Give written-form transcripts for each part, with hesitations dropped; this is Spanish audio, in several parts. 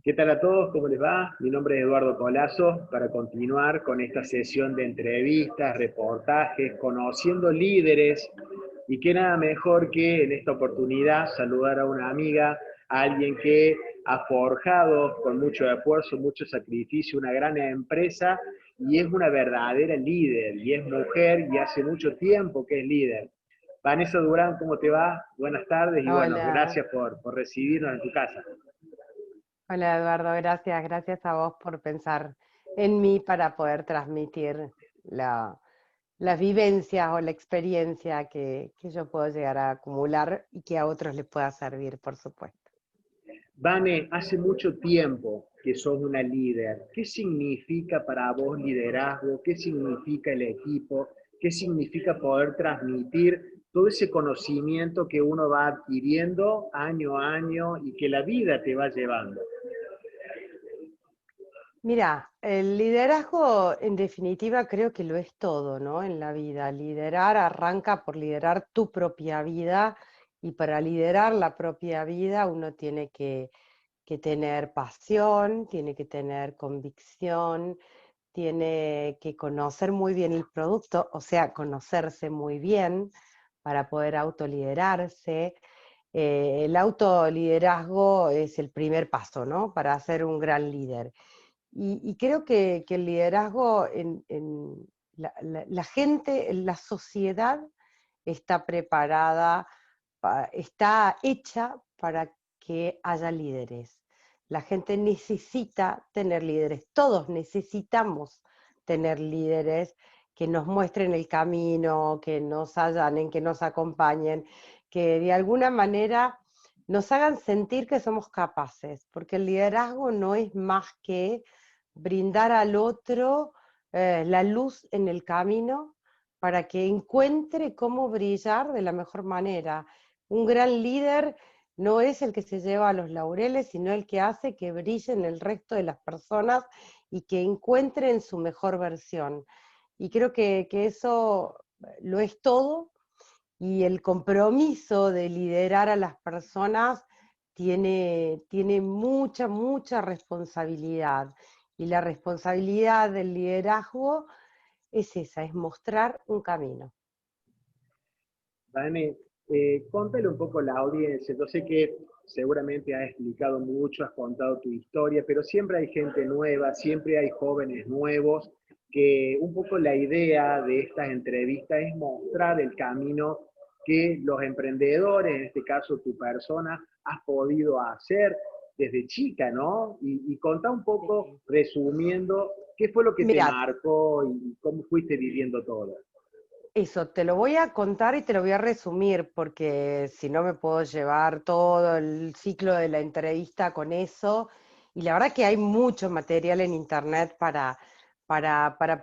¿Qué tal a todos? ¿Cómo les va? Mi nombre es Eduardo Colazo para continuar con esta sesión de entrevistas, reportajes, conociendo líderes y qué nada mejor que en esta oportunidad saludar a una amiga, a alguien que ha forjado con mucho esfuerzo, mucho sacrificio una gran empresa y es una verdadera líder y es mujer y hace mucho tiempo que es líder. Vanessa Durán, ¿cómo te va? Buenas tardes y bueno, Hola, gracias por recibirnos en tu casa. hola Eduardo, gracias a vos por pensar en mí para poder transmitir la, las vivencias o la experiencia que yo puedo llegar a acumular y que a otros les pueda servir, por supuesto. Vane, hace mucho tiempo que sos una líder. ¿Qué significa para vos liderazgo? ¿Qué significa el equipo? ¿Qué significa poder transmitir todo ese conocimiento que uno va adquiriendo año a año y que la vida te va llevando? Mira, el liderazgo en definitiva creo que lo es todo, ¿no? En la vida. Liderar arranca por liderar tu propia vida y para liderar la propia vida uno tiene que tener pasión, tiene que tener convicción, tiene que conocer muy bien el producto, o sea, conocerse muy bien para poder autoliderarse. El autoliderazgo es el primer paso, ¿no? Para ser un gran líder. Y creo que el liderazgo en la gente, en la sociedad está preparada, está hecha para que haya líderes. La gente necesita tener líderes, todos necesitamos tener líderes que nos muestren el camino, que nos allanen, que nos acompañen, que de alguna manera nos hagan sentir que somos capaces, porque el liderazgo no es más que brindar al otro la luz en el camino para que encuentre cómo brillar de la mejor manera. Un gran líder no es el que se lleva los laureles, sino el que hace que brillen el resto de las personas y que encuentren su mejor versión. Y creo que eso lo es todo y el compromiso de liderar a las personas tiene mucha responsabilidad. Y la responsabilidad del liderazgo es esa, es mostrar un camino. Vane, contale un poco a la audiencia. Yo sé que seguramente has explicado mucho, has contado tu historia, pero siempre hay gente nueva, siempre hay jóvenes nuevos, que un poco la idea de estas entrevistas es mostrar el camino que los emprendedores, en este caso tu persona, has podido hacer desde chica, ¿no? Y contá un poco, Sí. resumiendo, qué fue lo que te Mira, marcó y cómo fuiste viviendo todo. eso te lo voy a contar y te lo voy a resumir, porque si no me puedo llevar todo el ciclo de la entrevista con eso. Y la verdad que hay mucho material en internet para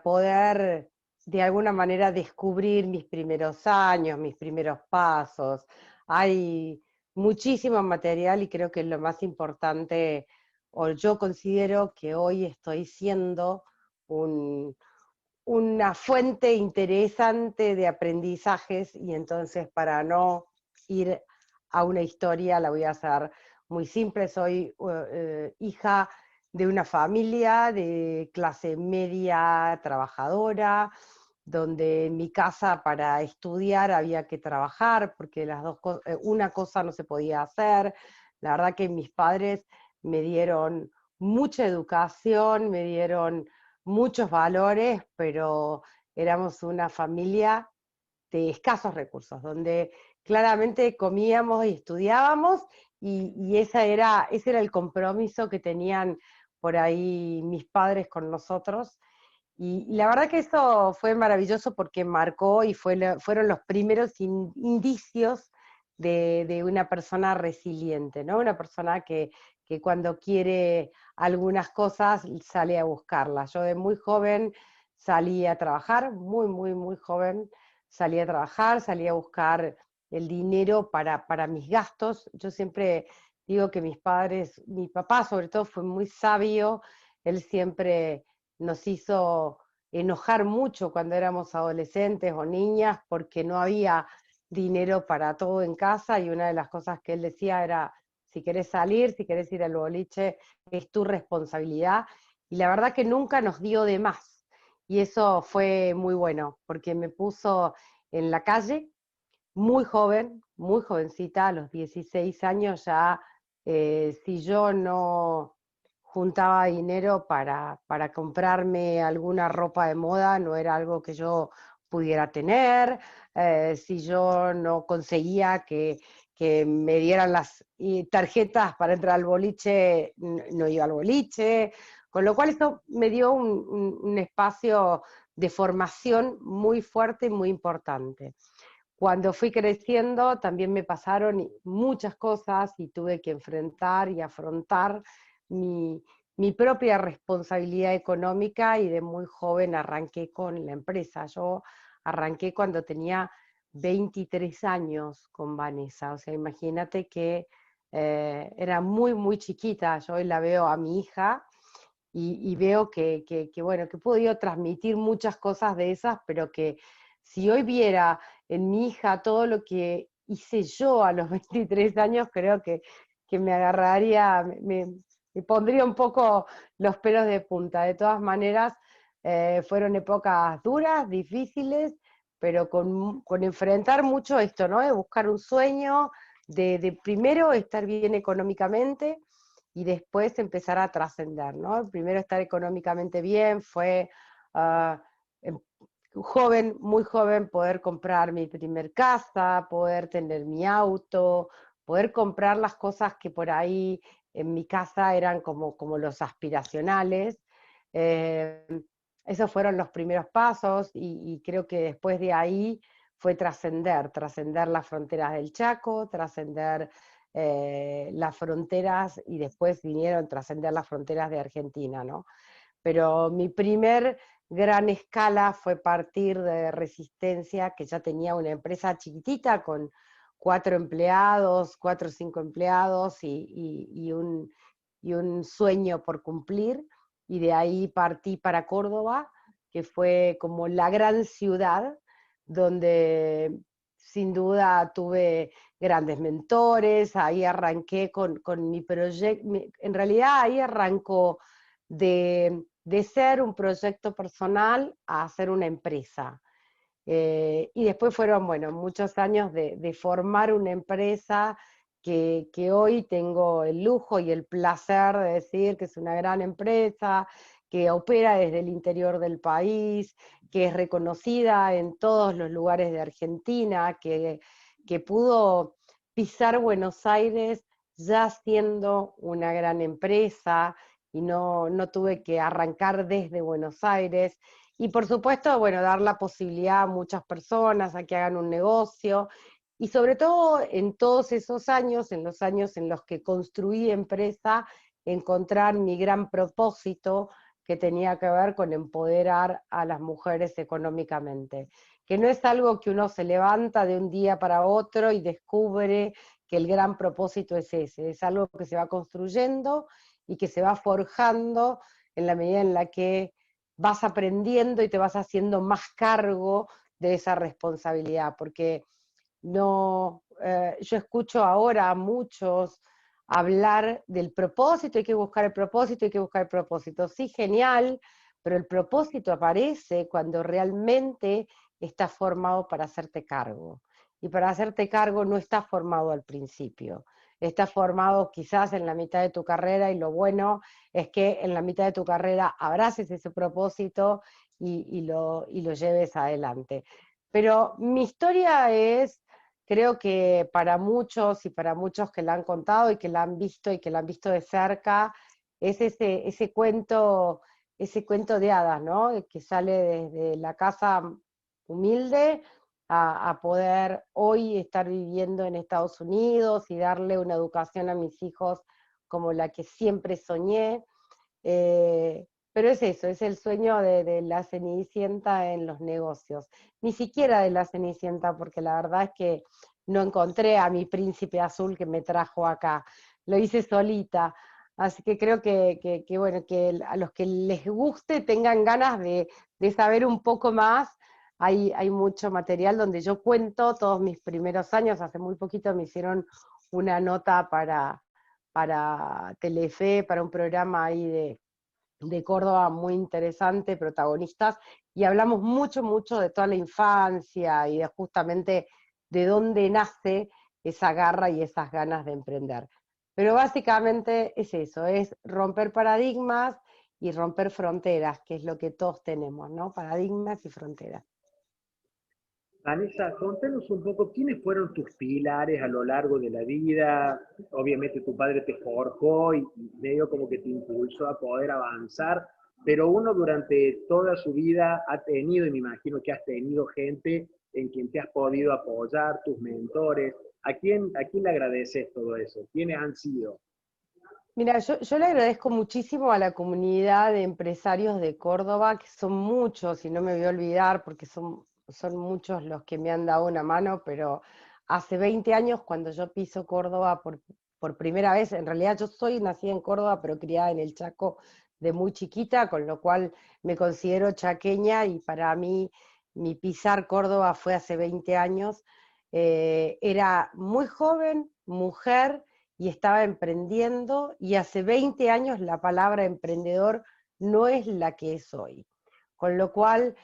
poder de alguna manera descubrir mis primeros años, mis primeros pasos. Hay muchísimo material y creo que lo más importante, o yo considero que hoy estoy siendo una fuente interesante de aprendizajes y entonces para no ir a una historia la voy a hacer muy simple. Soy hija de una familia de clase media trabajadora, donde en mi casa para estudiar había que trabajar porque una cosa no se podía hacer. La verdad que mis padres me dieron mucha educación, me dieron muchos valores, pero éramos una familia de escasos recursos, donde claramente comíamos y estudiábamos y ese era el compromiso que tenían por ahí mis padres con nosotros. Y la verdad que eso fue maravilloso porque marcó y fueron los primeros indicios de una persona resiliente, ¿no? Una persona que cuando quiere algunas cosas sale a buscarlas. Yo de muy joven salí a trabajar, muy joven, salí a trabajar, salí a buscar el dinero para mis gastos. Yo siempre digo que mis padres, mi papá sobre todo fue muy sabio, él siempre nos hizo enojar mucho cuando éramos adolescentes o niñas porque no había dinero para todo en casa y una de las cosas que él decía era, si querés salir, si querés ir al boliche, es tu responsabilidad. Y la verdad que nunca nos dio de más. Y eso fue muy bueno, porque me puso en la calle, muy joven, muy jovencita, a los 16 años ya, si yo no juntaba dinero para comprarme alguna ropa de moda, no era algo que yo pudiera tener, si yo no conseguía que me dieran las tarjetas para entrar al boliche, no iba al boliche, con lo cual eso me dio un espacio de formación muy fuerte y muy importante. Cuando fui creciendo también me pasaron muchas cosas y tuve que enfrentar y afrontar mi, mi propia responsabilidad económica, y de muy joven arranqué con la empresa. Yo arranqué cuando tenía 23 años con Vanessa, o sea, imagínate que era muy, muy chiquita. Yo hoy la veo a mi hija y veo bueno, que he podido transmitir muchas cosas de esas, pero que si hoy viera en mi hija todo lo que hice yo a los 23 años, creo que me agarraría, me pondría un poco los pelos de punta. De todas maneras, fueron épocas duras, difíciles, pero con enfrentar mucho esto, ¿no? De buscar un sueño, de primero estar bien económicamente, y después empezar a trascender, ¿no? Primero estar económicamente bien, fue uh, joven, muy joven, poder comprar mi primer casa, poder tener mi auto, poder comprar las cosas que por ahí en mi casa eran como los aspiracionales. Eh, Esos fueron los primeros pasos, y creo que después de ahí fue trascender las fronteras del Chaco, trascender las fronteras, y después vinieron a trascender las fronteras de Argentina, ¿no? Pero mi primer gran escala fue partir de Resistencia, que ya tenía una empresa chiquitita con 4 empleados, 4 o 5 empleados, y un sueño por cumplir, y de ahí partí para Córdoba, que fue como la gran ciudad donde sin duda tuve grandes mentores. Ahí arranqué con mi proyecto, en realidad ahí arrancó de ser un proyecto personal a ser una empresa. Y después fueron, bueno, muchos años de formar una empresa que hoy tengo el lujo y el placer de decir que es una gran empresa, que opera desde el interior del país, que es reconocida en todos los lugares de Argentina, que pudo pisar Buenos Aires ya siendo una gran empresa, y no tuve que arrancar desde Buenos Aires. Y por supuesto, bueno, dar la posibilidad a muchas personas a que hagan un negocio, y sobre todo en todos esos años, en los años en los que construí empresa, encontrar mi gran propósito, que tenía que ver con empoderar a las mujeres económicamente, que no es algo que uno se levanta de un día para otro y descubre que el gran propósito es ese, es algo que se va construyendo y que se va forjando en la medida en la que vas aprendiendo y te vas haciendo más cargo de esa responsabilidad, porque no, yo escucho ahora a muchos hablar del propósito, hay que buscar el propósito, hay que buscar el propósito. Sí, genial, pero el propósito aparece cuando realmente estás formado para hacerte cargo. Y para hacerte cargo no estás formado al principio, estás formado quizás en la mitad de tu carrera, y lo bueno es que en la mitad de tu carrera abraces ese propósito y lo lleves adelante. Pero mi historia es, creo que para muchos, y para muchos que la han contado y que la han visto y que la han visto de cerca, es ese cuento de hadas, ¿no? Que sale desde la casa humilde a poder hoy estar viviendo en Estados Unidos y darle una educación a mis hijos como la que siempre soñé. Pero es eso, es el sueño de la Cenicienta en los negocios. Ni siquiera de la Cenicienta, porque la verdad es que no encontré a mi príncipe azul que me trajo acá. Lo hice solita. Así que creo bueno, que a los que les guste, tengan ganas de saber un poco más. Hay mucho material donde yo cuento todos mis primeros años. Hace muy poquito me hicieron una nota para Telefe, para un programa ahí de Córdoba muy interesante, protagonistas, y hablamos mucho, mucho de toda la infancia y de justamente de dónde nace esa garra y esas ganas de emprender. Pero básicamente es eso, es romper paradigmas y romper fronteras, que es lo que todos tenemos, ¿no? Paradigmas y fronteras. Vanessa, contanos un poco quiénes fueron tus pilares a lo largo de la vida. Obviamente tu padre te forjó y medio como que te impulsó a poder avanzar, pero uno durante toda su vida ha tenido, y me imagino que has tenido gente en quien te has podido apoyar, tus mentores. ¿A quién le agradeces todo eso? ¿Quiénes han sido? Mira, yo le agradezco muchísimo a la comunidad de empresarios de Córdoba, que son muchos, y no me voy a olvidar porque son muchos los que me han dado una mano, pero hace 20 años cuando yo piso Córdoba por primera vez, en realidad yo soy nacida en Córdoba, pero criada en el Chaco de muy chiquita, con lo cual me considero chaqueña y para mí mi pisar Córdoba fue hace 20 años. Era muy joven, mujer, y estaba emprendiendo, y hace 20 años la palabra emprendedor no es la que es hoy. Con lo cual,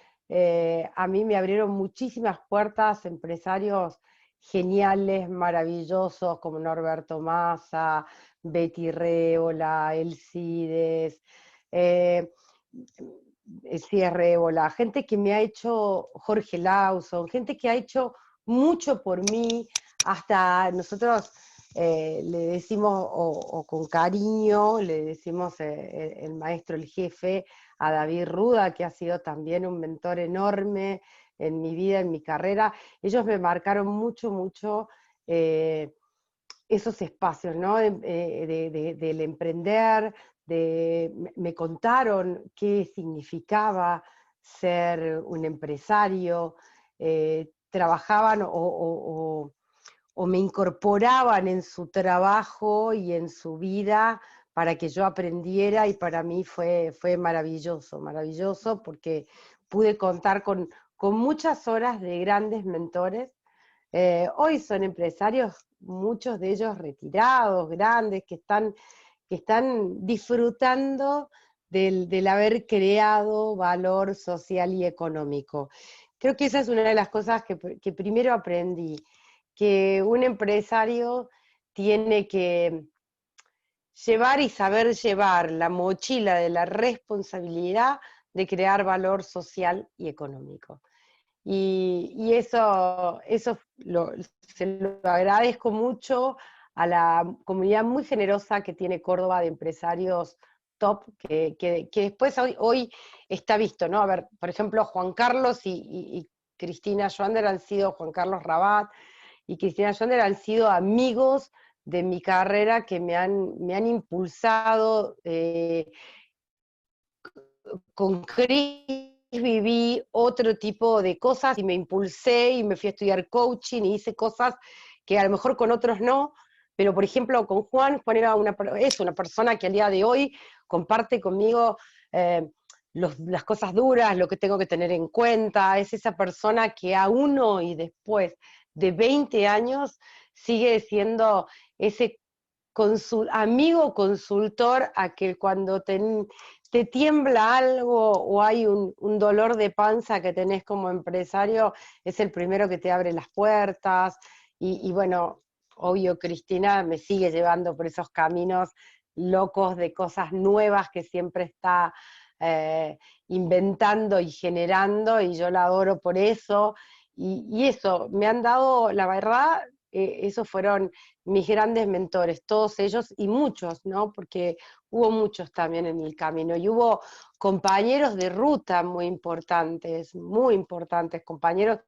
a mí me abrieron muchísimas puertas empresarios geniales, maravillosos, como Norberto Massa, Betty Rébola, Elcides, eh, Rébola, gente que me ha hecho, Jorge Lawson, gente que ha hecho mucho por mí, hasta nosotros le decimos, o con cariño, le decimos el maestro, el jefe, a David Ruda, que ha sido también un mentor enorme en mi vida, en mi carrera. Ellos me marcaron mucho, mucho esos espacios, ¿no? Del emprender, me contaron qué significaba ser un empresario, trabajaban o me incorporaban en su trabajo y en su vida para que yo aprendiera, y para mí fue maravilloso, maravilloso, porque pude contar con muchas horas de grandes mentores. Hoy son empresarios, muchos de ellos retirados, grandes, que están disfrutando del haber creado valor social y económico. Creo que esa es una de las cosas que primero aprendí, que un empresario tiene que llevar y saber llevar la mochila de la responsabilidad de crear valor social y económico. Y eso se lo agradezco mucho a la comunidad muy generosa que tiene Córdoba de empresarios top, que después hoy está visto, ¿no? A ver, por ejemplo, Juan Carlos y Cristina Schwander han sido, Juan Carlos Rabat y Cristina Schwander han sido amigos de mi carrera, que me han impulsado. Con Cris viví otro tipo de cosas y me impulsé y me fui a estudiar coaching y hice cosas que a lo mejor con otros no, pero por ejemplo con Juan es una persona que al día de hoy comparte conmigo eh, las cosas duras, lo que tengo que tener en cuenta. Es esa persona que aún hoy, después de 20 años, sigue siendo ese amigo consultor, a que cuando te tiembla algo o hay un dolor de panza que tenés como empresario, es el primero que te abre las puertas. Y bueno, obvio, Cristina me sigue llevando por esos caminos locos de cosas nuevas que siempre está inventando y generando, y yo la adoro por eso. Y eso, me han dado, la verdad, esos fueron mis grandes mentores, todos ellos y muchos, ¿no? Porque hubo muchos también en el camino, y hubo compañeros de ruta muy importantes, compañeros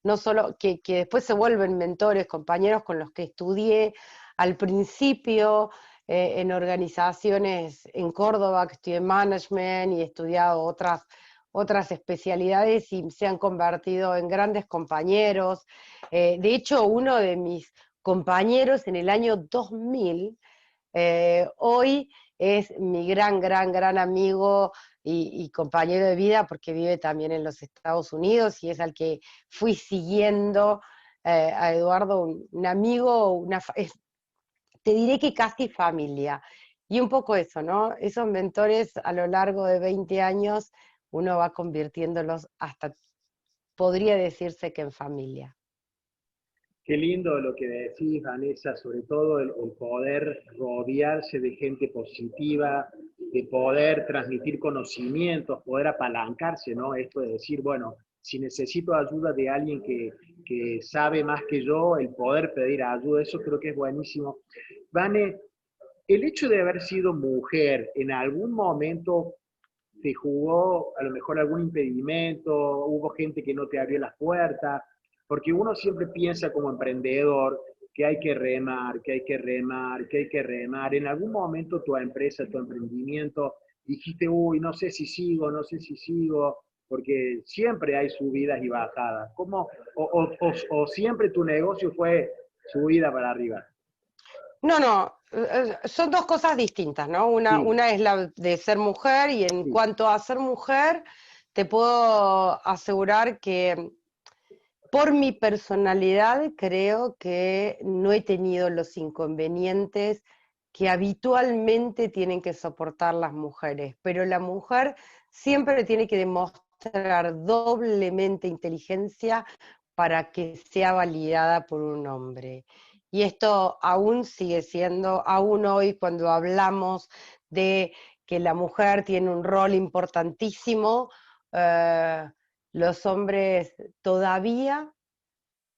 no solo que después se vuelven mentores, compañeros con los que estudié al principio en organizaciones en Córdoba, que estudié management y he estudiado otras especialidades, y se han convertido en grandes compañeros. De hecho, uno de mis compañeros en el año 2000, hoy es mi gran, gran, gran amigo y compañero de vida, porque vive también en los Estados Unidos, y es al que fui siguiendo, a Eduardo, un amigo, te diré que casi familia. Y un poco eso, ¿no? Esos mentores a lo largo de 20 años uno va convirtiéndolos hasta, podría decirse que en familia. Qué lindo lo que decís, Vanessa, sobre todo el poder rodearse de gente positiva, de poder transmitir conocimientos, poder apalancarse, ¿no? Esto de decir, bueno, si necesito ayuda de alguien que sabe más que yo, el poder pedir ayuda, eso creo que es buenísimo. Vane, el hecho de haber sido mujer en algún momento te jugó a lo mejor algún impedimento, hubo gente que no te abrió las puertas, porque uno siempre piensa como emprendedor que hay que remar, que hay que remar, que hay que remar. En algún momento tu empresa, tu emprendimiento, dijiste, uy, no sé si sigo, no sé si sigo, porque siempre hay subidas y bajadas. ¿Cómo, o siempre tu negocio fue subida para arriba? No, no, son dos cosas distintas, ¿no? Sí, Una es la de ser mujer y en sí. cuanto a ser mujer, te puedo asegurar que por mi personalidad creo que no he tenido los inconvenientes que habitualmente tienen que soportar las mujeres, pero la mujer siempre tiene que demostrar doblemente inteligencia para que sea validada por un hombre. Y esto aún sigue siendo, aún hoy cuando hablamos de que la mujer tiene un rol importantísimo, eh, los hombres todavía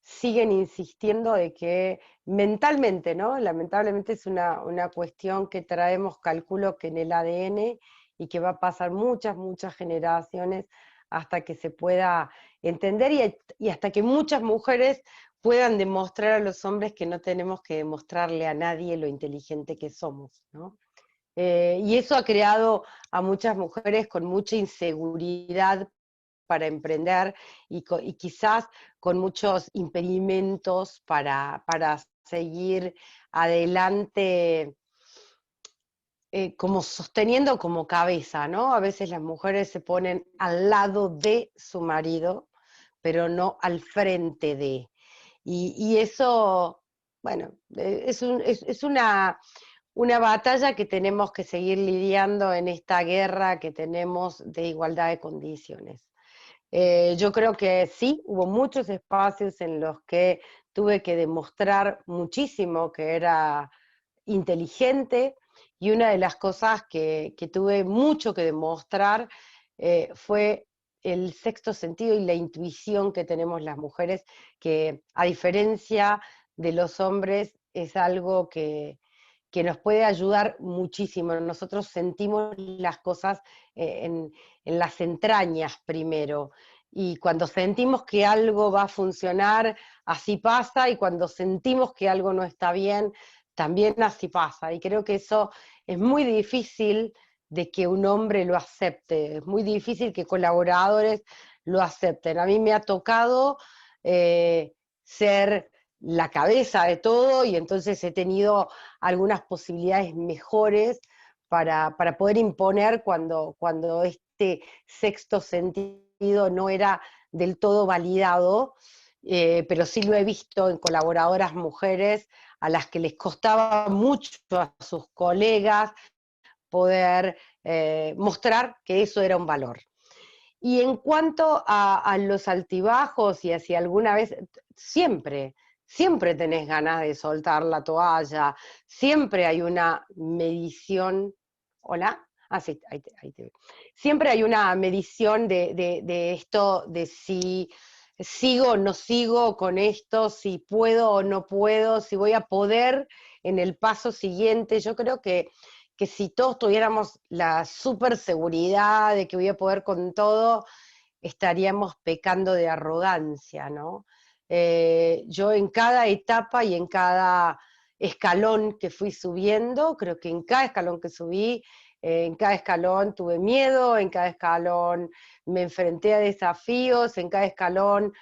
siguen insistiendo de que mentalmente, ¿no? Lamentablemente es una cuestión que traemos, calculo que en el ADN y que va a pasar muchas, muchas generaciones hasta que se pueda entender y hasta que muchas mujeres puedan demostrar a los hombres que no tenemos que demostrarle a nadie lo inteligente que somos, ¿no? Y eso ha creado a muchas mujeres con mucha inseguridad para emprender y quizás con muchos impedimentos para seguir adelante, como sosteniendo como cabeza, ¿no? A veces las mujeres se ponen al lado de su marido, pero no al frente de. Y eso, bueno, es una batalla que tenemos que seguir lidiando en esta guerra que tenemos de igualdad de condiciones. Yo creo que sí, hubo muchos espacios en los que tuve que demostrar muchísimo que era inteligente y una de las cosas que tuve mucho que demostrar fue el sexto sentido y la intuición que tenemos las mujeres, que a diferencia de los hombres es algo que nos puede ayudar muchísimo. Nosotros sentimos las cosas en las entrañas primero. Y cuando sentimos que algo va a funcionar, así pasa, y cuando sentimos que algo no está bien, también así pasa. Y creo que eso es muy difícil de que un hombre lo acepte, es muy difícil que colaboradores lo acepten. A mí me ha tocado ser la cabeza de todo y entonces he tenido algunas posibilidades mejores para poder imponer cuando este sexto sentido no era del todo validado, pero sí lo he visto en colaboradoras mujeres a las que les costaba mucho a sus colegas poder mostrar que eso era un valor. Y en cuanto a los altibajos y si alguna vez, siempre, siempre tenés ganas de soltar la toalla, siempre hay una medición, ¿hola? Ah, sí, ahí te veo. Siempre hay una medición de esto, de si sigo o no sigo con esto, si puedo o no puedo, si voy a poder en el paso siguiente. Yo creo que si todos tuviéramos la super seguridad de que voy a poder con todo, estaríamos pecando de arrogancia, ¿no? Yo en cada etapa y en cada escalón que fui subiendo, creo que en cada escalón que subí, en cada escalón tuve miedo, en cada escalón me enfrenté a desafíos, en cada escalón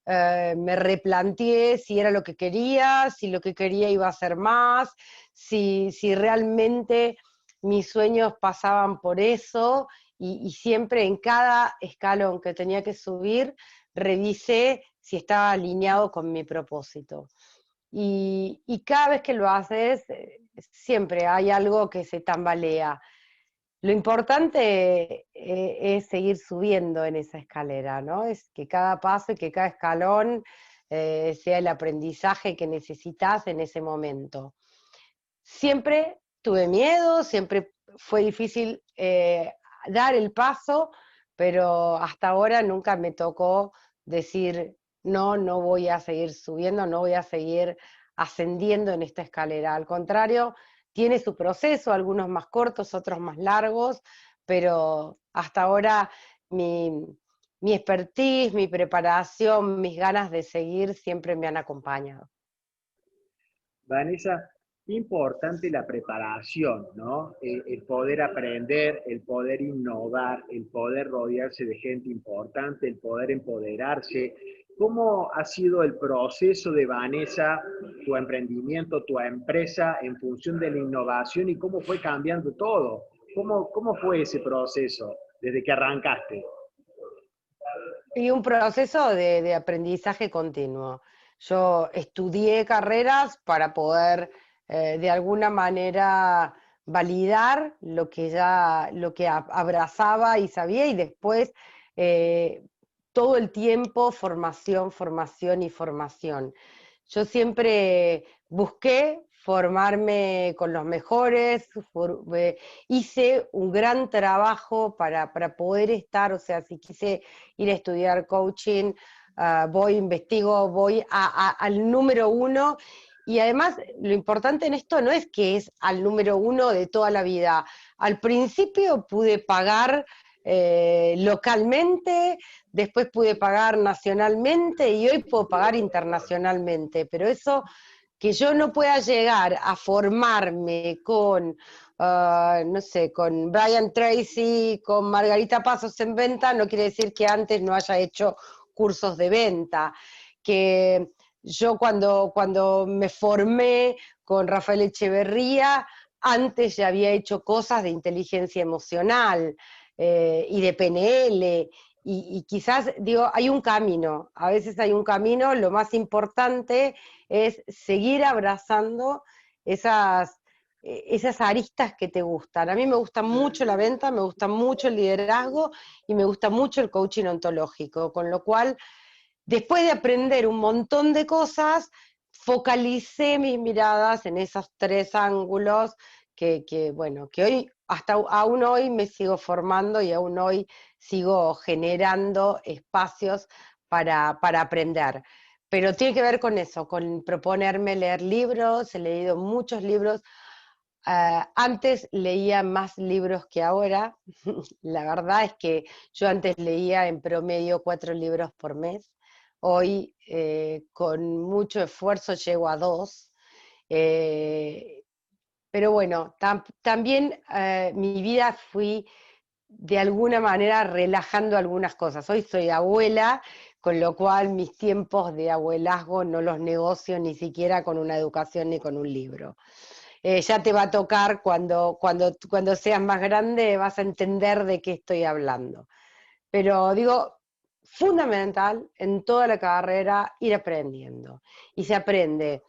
me replanteé si era lo que quería, si lo que quería iba a ser más, si realmente mis sueños pasaban por eso y siempre en cada escalón que tenía que subir revisé si estaba alineado con mi propósito. Y cada vez que lo haces, siempre hay algo que se tambalea. Lo importante es seguir subiendo en esa escalera, ¿no? Es que cada paso y que cada escalón sea el aprendizaje que necesitas en ese momento. Siempre tuve miedo, siempre fue difícil dar el paso, pero hasta ahora nunca me tocó decir, no, no voy a seguir subiendo, no voy a seguir ascendiendo en esta escalera. Al contrario, tiene su proceso, algunos más cortos, otros más largos, pero hasta ahora mi, mi expertise, mi preparación, mis ganas de seguir siempre me han acompañado. Vanessa, importante la preparación, ¿no? El poder aprender, el poder innovar, el poder rodearse de gente importante, el poder empoderarse. ¿Cómo ha sido el proceso de Vanessa, tu emprendimiento, tu empresa en función de la innovación y cómo fue cambiando todo? ¿Cómo fue ese proceso desde que arrancaste? Y un proceso de aprendizaje continuo. Yo estudié carreras para poder de alguna manera validar lo que abrazaba y sabía, y después eh, todo el tiempo formación, formación y formación. Yo siempre busqué formarme con los mejores, hice un gran trabajo para poder estar, o sea, si quise ir a estudiar coaching, voy, investigo, voy al número uno. Y además, lo importante en esto no es que es al número uno de toda la vida. Al principio pude pagar localmente, después pude pagar nacionalmente y hoy puedo pagar internacionalmente, pero eso que yo no pueda llegar a formarme con, no sé, con Brian Tracy, con Margarita Pasos en venta, no quiere decir que antes no haya hecho cursos de venta, que yo cuando me formé con Rafael Echeverría, antes ya había hecho cosas de inteligencia emocional y de PNL, y quizás, digo, hay un camino, a veces hay un camino, lo más importante es seguir abrazando esas, esas aristas que te gustan. A mí me gusta mucho la venta, me gusta mucho el liderazgo y me gusta mucho el coaching ontológico, con lo cual, después de aprender un montón de cosas, focalicé mis miradas en esos tres ángulos bueno, que hoy, hasta aún hoy me sigo formando y aún hoy sigo generando espacios para aprender. Pero tiene que ver con eso, con proponerme leer libros, he leído muchos libros. Antes leía más libros que ahora. La verdad es que yo antes leía en promedio 4 libros por mes. Hoy, con mucho esfuerzo, llego a 2. Eh, pero bueno, también mi vida fui de alguna manera relajando algunas cosas. Hoy soy abuela, con lo cual mis tiempos de abuelazgo no los negocio ni siquiera con una educación ni con un libro. Ya te va a tocar cuando seas más grande, vas a entender de qué estoy hablando. Pero digo, fundamental en toda la carrera ir aprendiendo. Y se aprende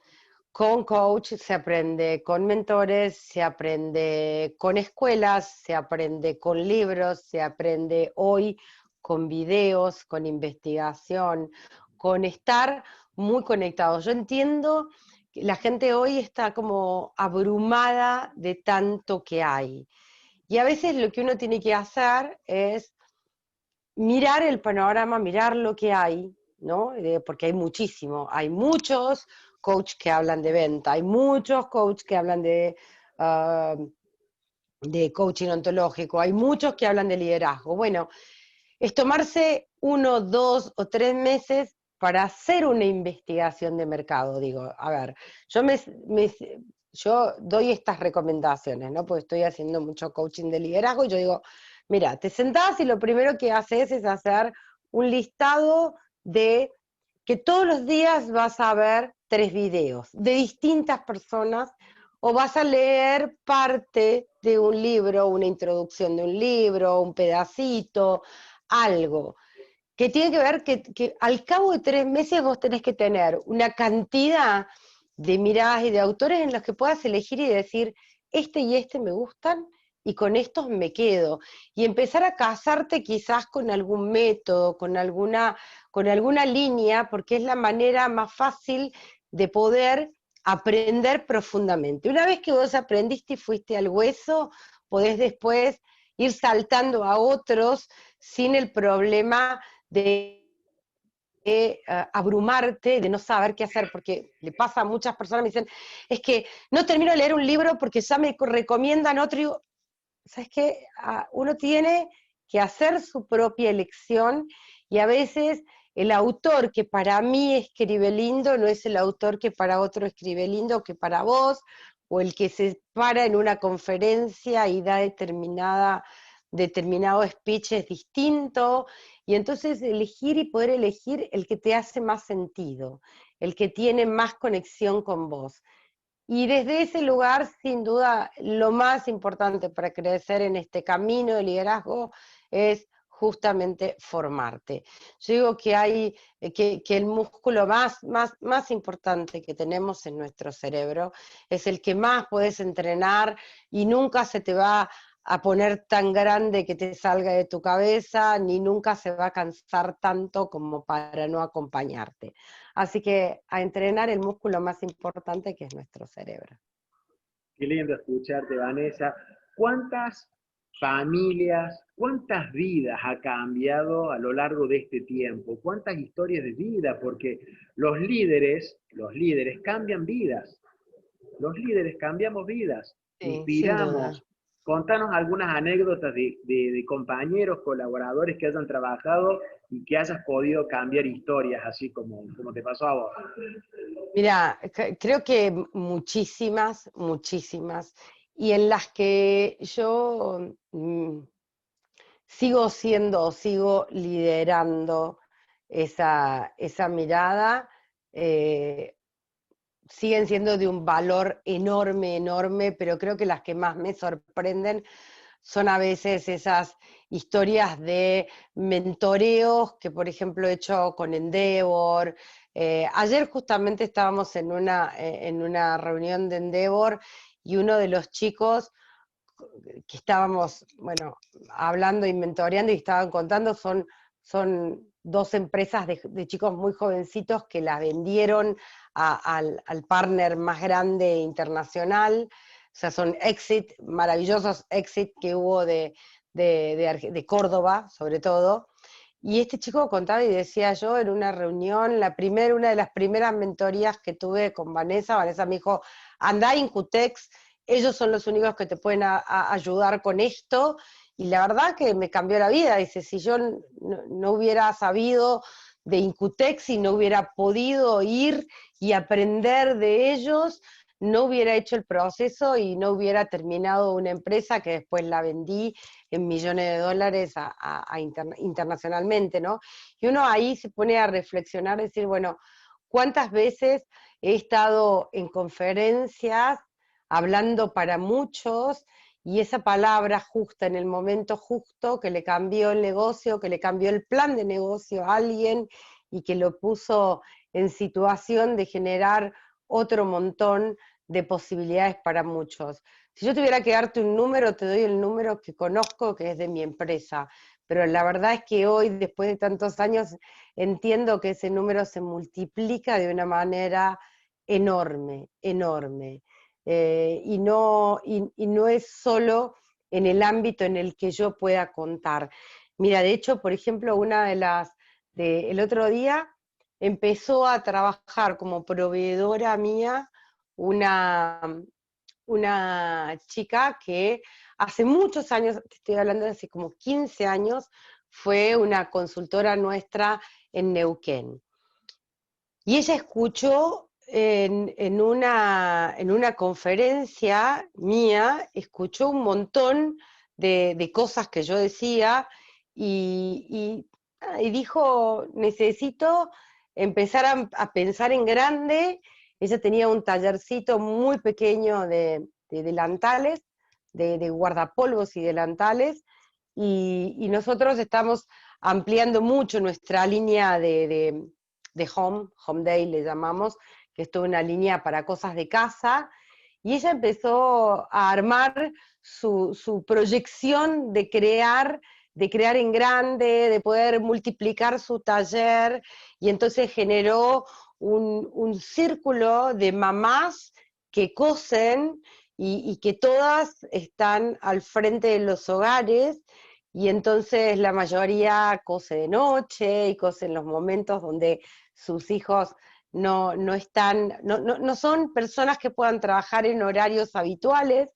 con coach, se aprende con mentores, se aprende con escuelas, se aprende con libros, se aprende hoy con videos, con investigación, con estar muy conectados. Yo entiendo que la gente hoy está como abrumada de tanto que hay. Y a veces lo que uno tiene que hacer es mirar el panorama, mirar lo que hay, ¿no? Porque hay muchísimo, hay muchos coaches que hablan de venta, hay muchos coaches que hablan de coaching ontológico, hay muchos que hablan de liderazgo. Bueno, es tomarse 1, 2 o 3 meses para hacer una investigación de mercado. Digo, a ver, yo, yo doy estas recomendaciones, ¿no? Porque estoy haciendo mucho coaching de liderazgo y yo digo, mira, te sentás y lo primero que haces es hacer un listado de que todos los días vas a ver 3 videos de distintas personas o vas a leer parte de un libro, una introducción de un libro, un pedacito, algo que tiene que ver que al cabo de 3 meses vos tenés que tener una cantidad de miradas y de autores en los que puedas elegir y decir, este y este me gustan y con estos me quedo. Y empezar a casarte quizás con algún método, con alguna línea, porque es la manera más fácil de poder aprender profundamente. Una vez que vos aprendiste y fuiste al hueso, podés después ir saltando a otros sin el problema de abrumarte, de no saber qué hacer, porque le pasa a muchas personas, me dicen, es que no termino de leer un libro porque ya me recomiendan otro, y digo, ¿sabes qué? Uno tiene que hacer su propia elección y a veces el autor que para mí escribe lindo no es el autor que para otro escribe lindo, que para vos, o el que se para en una conferencia y da determinado speech es distinto, y entonces elegir y poder elegir el que te hace más sentido, el que tiene más conexión con vos. Y desde ese lugar, sin duda, lo más importante para crecer en este camino de liderazgo es justamente formarte. Yo digo que que el músculo más importante que tenemos en nuestro cerebro es el que más puedes entrenar y nunca se te va a poner tan grande que te salga de tu cabeza, ni nunca se va a cansar tanto como para no acompañarte. Así que a entrenar el músculo más importante que es nuestro cerebro. Qué lindo escucharte, Vanessa. ¿Cuántas familias, cuántas vidas ha cambiado a lo largo de este tiempo? ¿Cuántas historias de vida? Porque los líderes cambian vidas. Los líderes cambiamos vidas, Sí, sin duda. inspiramos. Contanos algunas anécdotas de compañeros, colaboradores que hayan trabajado y que hayas podido cambiar historias, así como te pasó a vos. Mira, creo que muchísimas, y en las que yo sigo liderando esa mirada, eh, siguen siendo de un valor enorme, pero creo que las que más me sorprenden son a veces esas historias de mentoreos que, por ejemplo, he hecho con Endeavor. Ayer justamente estábamos en una reunión de Endeavor y uno de los chicos que estábamos, bueno, hablando y mentoreando y estaban contando son dos empresas de chicos muy jovencitos que las vendieron al partner más grande internacional. O sea, son maravillosos exit que hubo de Córdoba, sobre todo. Y este chico contaba y decía yo en una reunión, una de las primeras mentorías que tuve con Vanessa me dijo, andá a Incutex, ellos son los únicos que te pueden ayudar con esto, y la verdad que me cambió la vida. Dice, si yo no hubiera sabido de Incutex y no hubiera podido ir y aprender de ellos, no hubiera hecho el proceso y no hubiera terminado una empresa que después la vendí en millones de dólares internacionalmente, ¿no? Y uno ahí se pone a reflexionar, decir, bueno, ¿cuántas veces he estado en conferencias hablando para muchos y esa palabra justa en el momento justo que le cambió el negocio, que le cambió el plan de negocio a alguien y que lo puso en situación de generar otro montón de posibilidades para muchos? Si yo tuviera que darte un número, te doy el número que conozco, que es de mi empresa, pero la verdad es que hoy, después de tantos años, entiendo que ese número se multiplica de una manera enorme. Y no es solo en el ámbito en el que yo pueda contar. Mira, de hecho, por ejemplo, el otro día empezó a trabajar como proveedora mía una, una chica que hace muchos años, te estoy hablando de hace como 15 años, fue una consultora nuestra en Neuquén. Y ella escuchó en una conferencia mía, escuchó un montón de cosas que yo decía y dijo, necesito empezar a pensar en grande. Ella tenía un tallercito muy pequeño de delantales, de guardapolvos y delantales, y nosotros estamos ampliando mucho nuestra línea de Home Day le llamamos, que es toda una línea para cosas de casa, y ella empezó a armar su proyección de crear en grande, de poder multiplicar su taller, y entonces generó un círculo de mamás que cosen y que todas están al frente de los hogares, y entonces la mayoría cose de noche y cose en los momentos donde sus hijos no están, no son personas que puedan trabajar en horarios habituales,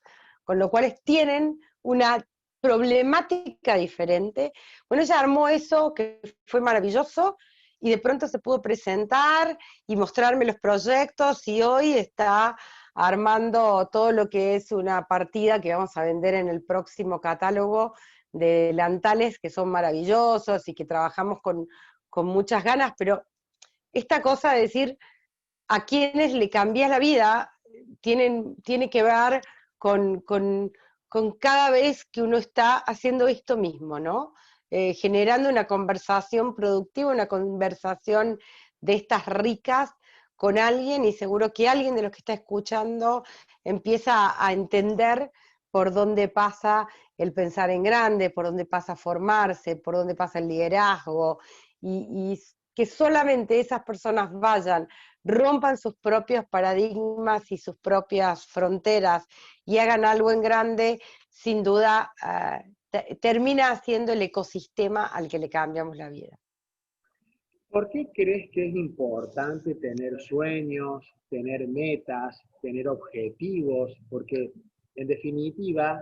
con lo cual tienen una problemática diferente. Bueno, ella armó eso, que fue maravilloso, y de pronto se pudo presentar y mostrarme los proyectos, y hoy está armando todo lo que es una partida que vamos a vender en el próximo catálogo de delantales que son maravillosos y que trabajamos con muchas ganas, pero esta cosa de decir a quienes le cambias la vida tiene que ver con cada vez que uno está haciendo esto mismo, ¿no? Generando una conversación productiva, una conversación de estas ricas con alguien, y seguro que alguien de los que está escuchando empieza a entender por dónde pasa el pensar en grande, por dónde pasa formarse, por dónde pasa el liderazgo, y que solamente esas personas vayan, rompan sus propios paradigmas y sus propias fronteras y hagan algo en grande, sin duda termina siendo el ecosistema al que le cambiamos la vida. ¿Por qué crees que es importante tener sueños, tener metas, tener objetivos? Porque en definitiva,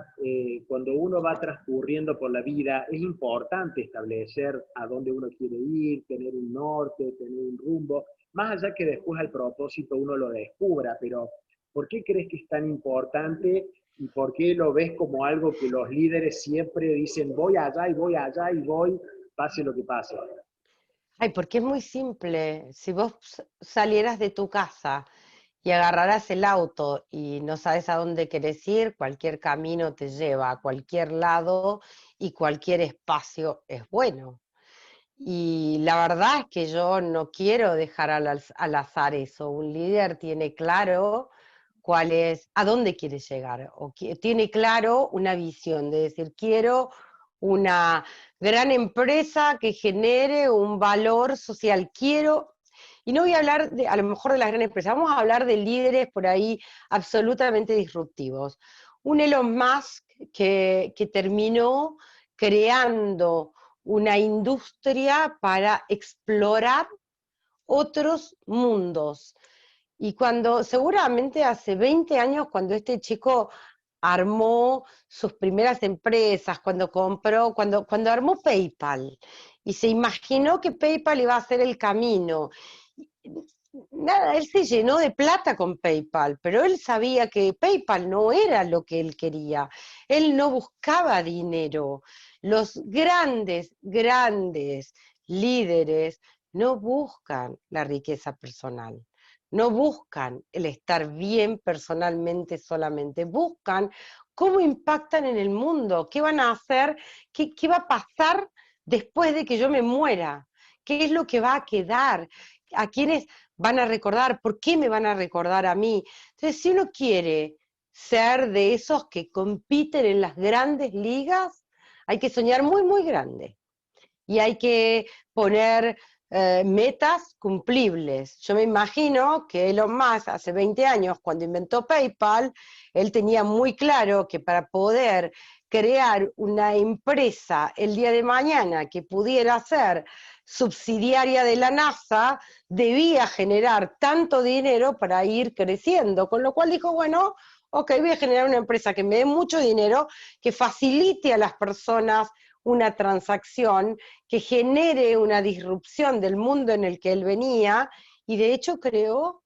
cuando uno va transcurriendo por la vida, es importante establecer a dónde uno quiere ir, tener un norte, tener un rumbo, más allá que después al propósito uno lo descubra, pero ¿por qué crees que es tan importante y por qué lo ves como algo que los líderes siempre dicen voy allá y voy, pase lo que pase? Ay, porque es muy simple. Si vos salieras de tu casa y agarrarás el auto y no sabes a dónde querés ir, cualquier camino te lleva a cualquier lado y cualquier espacio es bueno. Y la verdad es que yo no quiero dejar al azar eso. Un líder tiene claro cuál es, a dónde quiere llegar, o tiene claro una visión de decir, quiero una gran empresa que genere un valor social, quiero, y no voy a hablar de, a lo mejor de las grandes empresas, vamos a hablar de líderes por ahí absolutamente disruptivos. Un Elon Musk que terminó creando una industria para explorar otros mundos. Y cuando, seguramente hace 20 años, cuando este chico armó sus primeras empresas, cuando armó PayPal, y se imaginó que PayPal iba a ser el camino. Nada, él se llenó de plata con PayPal, pero él sabía que PayPal no era lo que él quería. Él no buscaba dinero. Los grandes líderes no buscan la riqueza personal, no buscan el estar bien personalmente solamente, buscan cómo impactan en el mundo, qué van a hacer, qué va a pasar después de que yo me muera, qué es lo que va a quedar, a quiénes van a recordar, por qué me van a recordar a mí. Entonces, si uno quiere ser de esos que compiten en las grandes ligas, hay que soñar muy, muy grande. Y hay que poner metas cumplibles. Yo me imagino que Elon Musk hace 20 años, cuando inventó PayPal, él tenía muy claro que para poder crear una empresa el día de mañana que pudiera ser subsidiaria de la NASA, debía generar tanto dinero para ir creciendo, con lo cual dijo, bueno, ok, voy a generar una empresa que me dé mucho dinero, que facilite a las personas una transacción, que genere una disrupción del mundo en el que él venía, y de hecho creó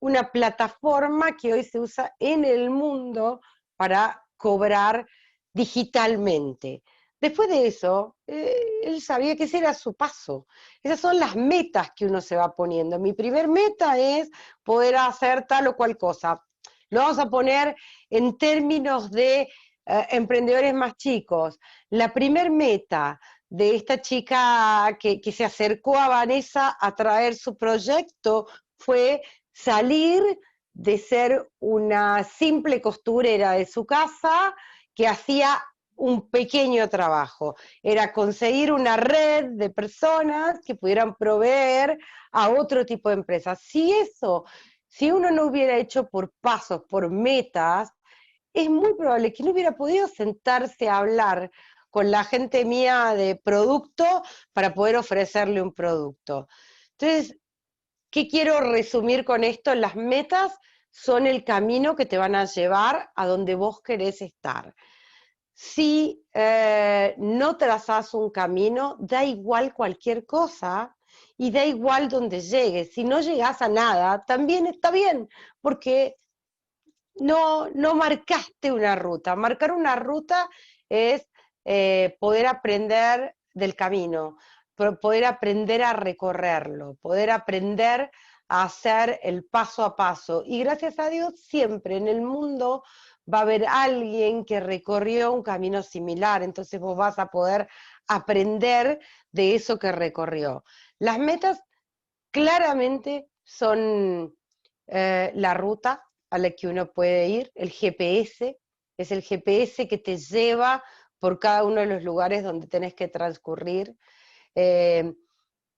una plataforma que hoy se usa en el mundo para cobrar digitalmente. Después de eso, él sabía que ese era su paso. Esas son las metas que uno se va poniendo. Mi primer meta es poder hacer tal o cual cosa. Lo vamos a poner en términos de emprendedores más chicos. La primer meta de esta chica que se acercó a Vanessa a traer su proyecto fue salir de ser una simple costurera de su casa que hacía un pequeño trabajo. Era conseguir una red de personas que pudieran proveer a otro tipo de empresas. Si uno no hubiera hecho por pasos, por metas, es muy probable que no hubiera podido sentarse a hablar con la gente mía de producto para poder ofrecerle un producto. Entonces, ¿qué quiero resumir con esto? Las metas son el camino que te van a llevar a donde vos querés estar. Si no trazás un camino, da igual cualquier cosa y da igual donde llegues. Si no llegás a nada, también está bien, porque no marcaste una ruta. Marcar una ruta es poder aprender del camino, poder aprender a recorrerlo, poder aprender a hacer el paso a paso. Y gracias a Dios, siempre en el mundo va a haber alguien que recorrió un camino similar, entonces vos vas a poder aprender de eso que recorrió. Las metas claramente son la ruta a la que uno puede ir, el GPS, es el GPS que te lleva por cada uno de los lugares donde tenés que transcurrir. Eh,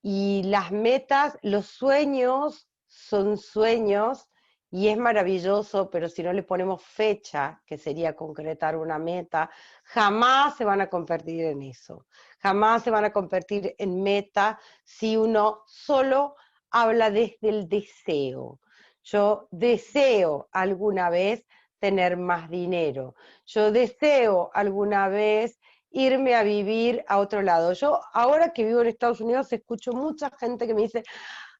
y las metas, los sueños son sueños y es maravilloso, pero si no le ponemos fecha, que sería concretar una meta, jamás se van a convertir en eso. Jamás se van a convertir en meta si uno solo habla desde el deseo. Yo deseo alguna vez tener más dinero. Yo deseo alguna vez irme a vivir a otro lado. Yo ahora que vivo en Estados Unidos escucho mucha gente que me dice,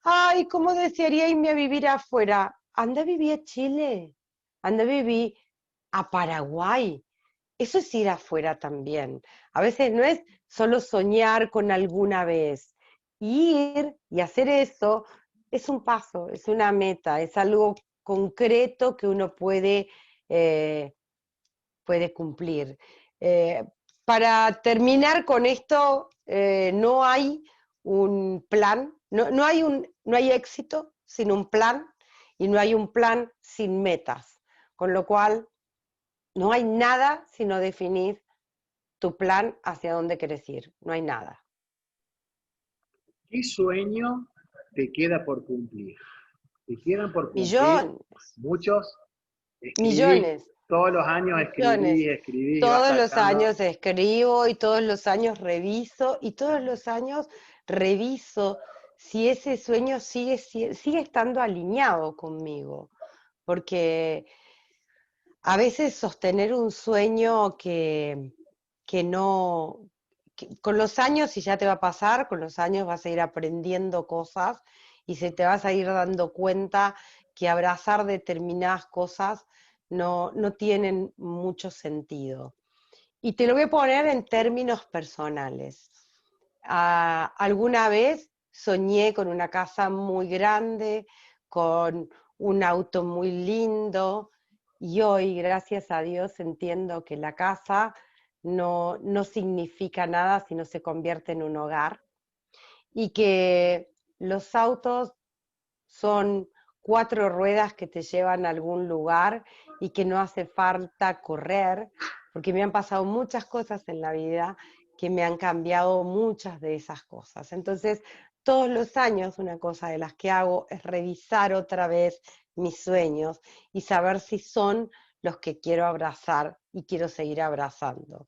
ay, ¿cómo desearía irme a vivir afuera? Anda a vivir a Chile, anda a vivir a Paraguay. Eso es ir afuera también. A veces no es solo soñar con alguna vez. Ir y hacer eso es un paso, es una meta, es algo concreto que uno eh, puede cumplir. Eh, para terminar con esto, no hay un plan, no hay éxito sin un plan y no hay un plan sin metas, con lo cual no hay nada si no definís tu plan hacia dónde querés ir, no hay nada. ¿Qué sueño te queda por cumplir? ¿Te quedan por cumplir Millones, muchos? Escribís, millones, todos los años millones. escribís y vas Todos los tachando. años escribo y todos los años reviso y todos los años reviso si ese sueño sigue estando alineado conmigo. Porque a veces sostener un sueño que no, con los años, si ya te va a pasar, con los años vas a ir aprendiendo cosas y se te vas a ir dando cuenta que abrazar determinadas cosas no tienen mucho sentido. Y te lo voy a poner en términos personales. Alguna vez soñé con una casa muy grande, con un auto muy lindo, y hoy, gracias a Dios, entiendo que la casa no significa nada si no se convierte en un hogar, y que los autos son cuatro ruedas que te llevan a algún lugar y que no hace falta correr, porque me han pasado muchas cosas en la vida que me han cambiado muchas de esas cosas. Entonces, todos los años una cosa de las que hago es revisar otra vez mis sueños y saber si son los que quiero abrazar y quiero seguir abrazando.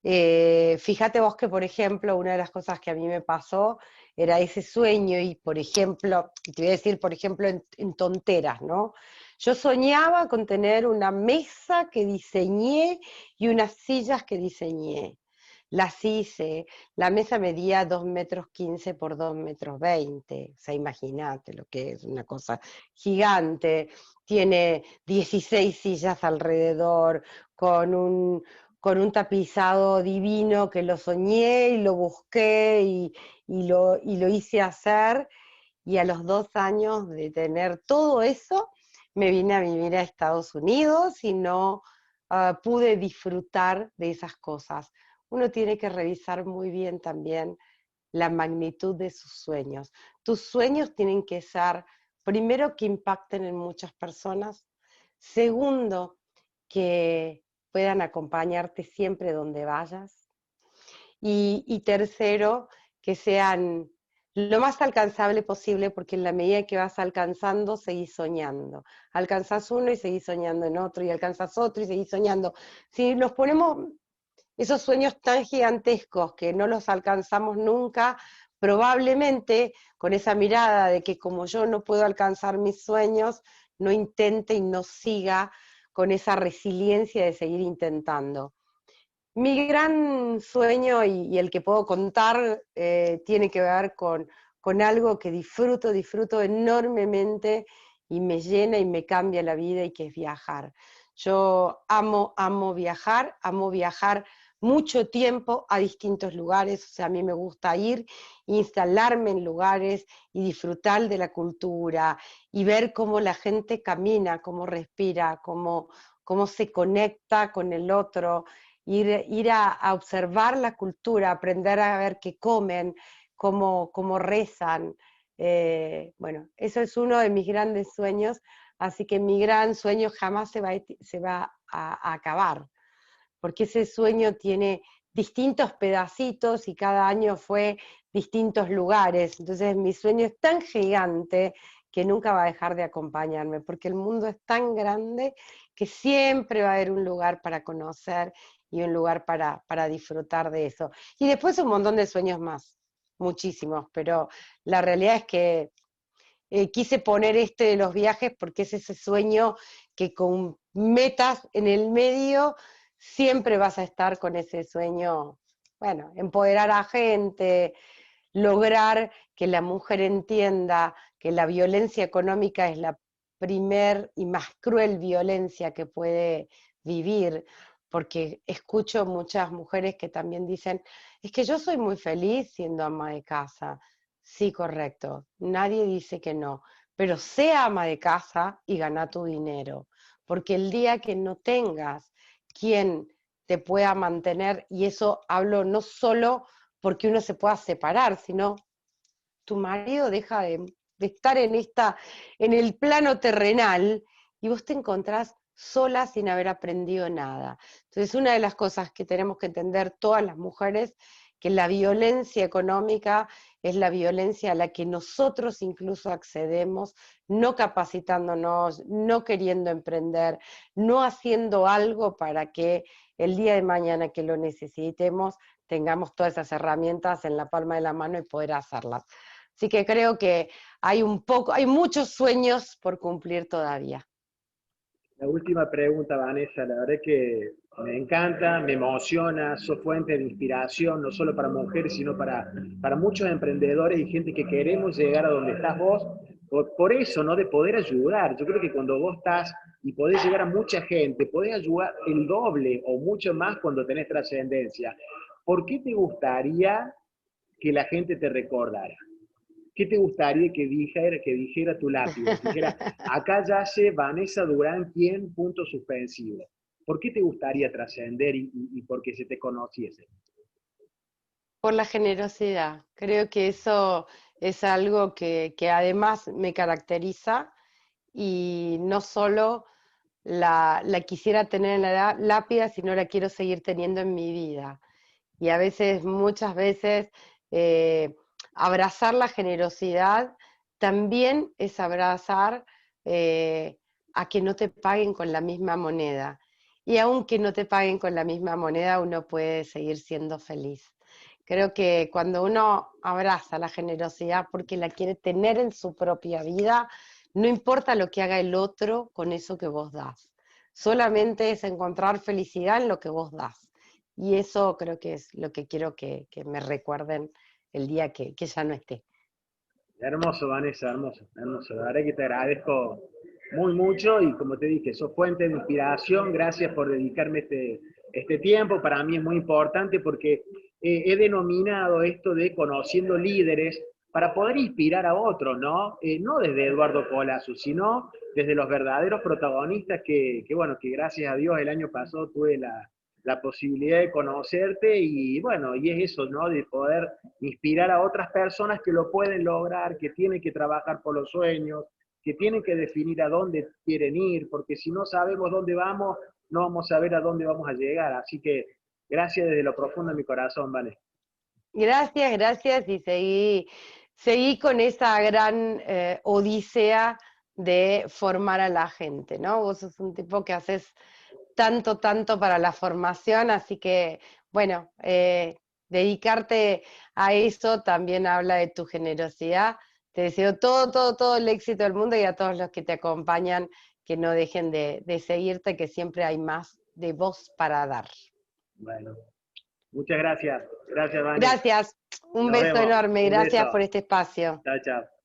Fíjate vos que, por ejemplo, una de las cosas que a mí me pasó era ese sueño y, por ejemplo, te voy a decir, por ejemplo, en tonteras, ¿no? Yo soñaba con tener una mesa que diseñé y unas sillas que diseñé. Las hice, la mesa medía 2,15 m por 2,20 m, o sea, imagínate lo que es, una cosa gigante, tiene 16 sillas alrededor, con un tapizado divino que lo soñé y lo busqué y lo hice hacer, y a los 2 años de tener todo eso, me vine a vivir a Estados Unidos y no pude disfrutar de esas cosas. Uno tiene que revisar muy bien también la magnitud de sus sueños. Tus sueños tienen que ser primero, que impacten en muchas personas. Segundo, que puedan acompañarte siempre donde vayas. Y tercero, que sean lo más alcanzable posible, porque en la medida que vas alcanzando, seguís soñando. Alcanzás uno y seguís soñando en otro, y alcanzás otro y seguís soñando. Si nos ponemos esos sueños tan gigantescos que no los alcanzamos nunca, probablemente con esa mirada de que como yo no puedo alcanzar mis sueños, no intente y no siga con esa resiliencia de seguir intentando. Mi gran sueño y el que puedo contar tiene que ver con algo que disfruto enormemente y me llena y me cambia la vida y que es viajar. Yo amo viajar mucho tiempo a distintos lugares, o sea, a mí me gusta ir, instalarme en lugares y disfrutar de la cultura y ver cómo la gente camina, cómo respira, cómo se conecta con el otro, ir a observar la cultura, aprender a ver qué comen, cómo rezan. Bueno, eso es uno de mis grandes sueños, así que mi gran sueño jamás se va a acabar, porque ese sueño tiene distintos pedacitos y cada año fue distintos lugares. Entonces mi sueño es tan gigante que nunca va a dejar de acompañarme, porque el mundo es tan grande que siempre va a haber un lugar para conocer y un lugar para disfrutar de eso. Y después un montón de sueños más, muchísimos, pero la realidad es que quise poner este de los viajes porque es ese sueño que con metas en el medio siempre vas a estar con ese sueño, bueno, empoderar a gente, lograr que la mujer entienda que la violencia económica es la primer y más cruel violencia que puede vivir, porque escucho muchas mujeres que también dicen, es que yo soy muy feliz siendo ama de casa. Sí, correcto, nadie dice que no, pero sea ama de casa y gana tu dinero, porque el día que no tengas quien te pueda mantener, y eso hablo no solo porque uno se pueda separar, sino tu marido deja de estar en el plano terrenal y vos te encontrás sola sin haber aprendido nada. Entonces, una de las cosas que tenemos que entender todas las mujeres, que la violencia económica es la violencia a la que nosotros incluso accedemos, no capacitándonos, no queriendo emprender, no haciendo algo para que el día de mañana que lo necesitemos tengamos todas esas herramientas en la palma de la mano y poder hacerlas. Así que creo que hay muchos sueños por cumplir todavía. La última pregunta, Vanessa, la verdad que me encanta, me emociona, sos fuente de inspiración, no solo para mujeres, sino para muchos emprendedores y gente que queremos llegar a donde estás vos, por eso, ¿no? De poder ayudar. Yo creo que cuando vos estás y podés llegar a mucha gente, podés ayudar el doble o mucho más cuando tenés trascendencia. ¿Por qué te gustaría que la gente te recordara? ¿Qué te gustaría que dijera tu lápiz? Dijera, acá yace Vanessa Durán, ¿quién? Punto suspensivo. ¿Por qué te gustaría trascender y por qué se te conociese? Por la generosidad. Creo que eso es algo que además me caracteriza y no solo la quisiera tener en la lápida, sino la quiero seguir teniendo en mi vida. Y a veces, muchas veces, eh, abrazar la generosidad también es abrazar eh, a que no te paguen con la misma moneda. Y aunque no te paguen con la misma moneda, uno puede seguir siendo feliz. Creo que cuando uno abraza la generosidad porque la quiere tener en su propia vida, no importa lo que haga el otro con eso que vos das. Solamente es encontrar felicidad en lo que vos das. Y eso creo que es lo que quiero que me recuerden el día que ya no esté. Hermoso, Vanessa, hermoso, hermoso. La verdad que te agradezco muy mucho y como te dije, sos fuente de inspiración. Gracias por dedicarme este tiempo. Para mí es muy importante porque he denominado esto de conociendo líderes para poder inspirar a otros, ¿no? No desde Eduardo Colazo, sino desde los verdaderos protagonistas bueno, que gracias a Dios el año pasado tuve la posibilidad de conocerte y bueno, y es eso, ¿no? De poder inspirar a otras personas que lo pueden lograr, que tienen que trabajar por los sueños, que tienen que definir a dónde quieren ir, porque si no sabemos dónde vamos, no vamos a saber a dónde vamos a llegar. Así que gracias desde lo profundo de mi corazón, Vale. Gracias, gracias y seguí con esa gran odisea de formar a la gente, ¿no? Vos sos un tipo que haces tanto, tanto para la formación, así que, bueno, dedicarte a eso también habla de tu generosidad. Te deseo todo, todo, todo el éxito del mundo y a todos los que te acompañan que no dejen de seguirte, que siempre hay más de vos para dar. Bueno, muchas gracias. Gracias, Vane. Gracias, un Nos beso vemos. enorme, Un gracias beso. por este espacio. Chao, chao.